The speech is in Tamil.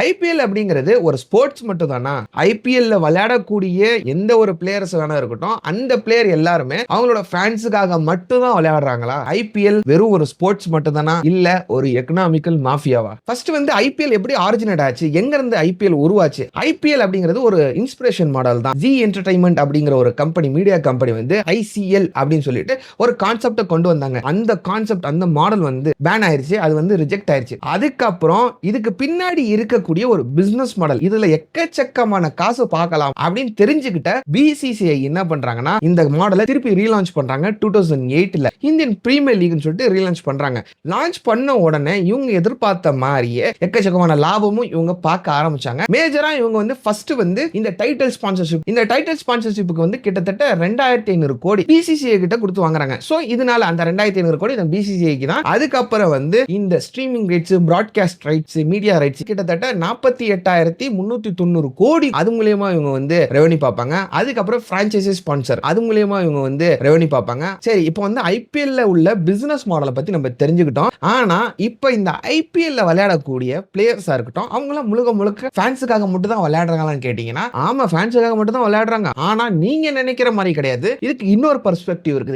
ஐபிஎல் அப்படிங்கிறது ஒரு ஸ்போர்ட்ஸ் மட்டும் தானா? ஐபிஎல்ல விளையாடக்கூடிய எந்த ஒரு பிளேயர்ஸ் வேணா இருக்கட்டும், அந்த பிளேயர் எல்லாருமே அவங்களோட ஃபேன்ஸுக்காக மட்டும் தான் விளையாடுறாங்களா? ஐபிஎல் வெறும் ஒரு ஸ்போர்ட்ஸ் மட்டும் தானா? இல்ல ஒரு எக்கனாமிக்கல் மாஃபியாவா? ஃபர்ஸ்ட் வந்து ஐபிஎல் எப்படி ஆரிஜினேட் ஆச்சு? எங்க இருந்து ஐபிஎல் உருவாச்சு? ஐபிஎல் அப்படிங்கிறது ஒரு இன்ஸ்பிரேஷன் மாடல் தான். ஜி என்டர்டைன்மெண்ட் அப்படிங்கிற ஒரு கம்பெனி, மீடியா கம்பெனி வந்து ஐசிஎல் அப்படின்னு சொல்லிட்டு ஒரு கான்செப்ட கொண்டு வந்தாங்க. அந்த கான்செப்ட், அந்த மாடல் வந்து பேன் ஆயிருச்சு. அது வந்து ரிஜெக்ட் ஆயிருச்சு. அதுக்கப்புறம் இதுக்கு பின்னாடி இருக்கக்கூடிய ஒரு பிசினஸ் மாடல், இதுல எக்கச்சக்கமான காசு பார்க்கலாம் அப்படின்னு தெரிஞ்சுக்கிட்ட பிசிசிஐ என்ன பண்றாங்கன்னா, இந்த மாடலை திருப்பி ரீலான்ச் பண்றாங்க. 2008ல இந்தியன் பிரீமியர் லீக்னு சொல்லிட்டு ரீலான்ச் பண்றாங்க. லான்ச் பண்ண உடனே இவங்க எதிர்பார்த்த மாதிரியே எக்கச்சக்கமான லாபமும் இவங்க பார்க்க ஆரம்பிச்சாங்க. மேஜரா இவங்க வந்து ஃபர்ஸ்ட் வந்து இந்த டைட்டில் ஸ்பான்சர்ஷிப், இந்த டைட்டில் ஸ்பான்சர்ஷிப்புக்கு வந்து கிட்டத்தட்ட 2500 கோடி பிசிசிஐ கிட்ட கொடுத்து வாங்குறாங்க. சோ இதனால அந்த 2500 கோடி இந்த பிசிசிஐக்கு தான். அதுக்கப்புறம் வந்து இந்த streaming rights, broadcast rights, media rights கிட்டத்தட்ட 48,390 கோடி அது மூலமா இவங்க வந்து ரெவென்யூ பார்ப்பாங்க. அதுக்கப்புறம் பிரான்சைசி ஸ்பான்சர், அது மூலமா இவங்க வந்து ரெவென்யூ பார்ப்பாங்க. சரி, இப்போ வந்து ஐபிஎல்ல உள்ள பிசினஸ் மாடலை பத்தி நம்ம தெரிஞ்சுக்கிட்டோம். ஆனா இப்போ இந்த ஐபிஎல்ல விளையாடக்கூடிய பிளேயர்ஸா இருக்கட்டும், அவங்க முழுக்க முழுக்க ஃபேன்ஸுக்காக மட்டும் தான் விளையாடுறாங்களான்னு கேட்டீங்கன்னா, ஆமா ஃபேன்ஸுக்காக மட்டும் தான் விளையாடுறாங்க. ஆனா நீங்க நினைக்கிற மாதிரி கிடையாது. இதுக்கு இன்னொரு பெர்ஸ்பெக்டிவ் இருக்குது.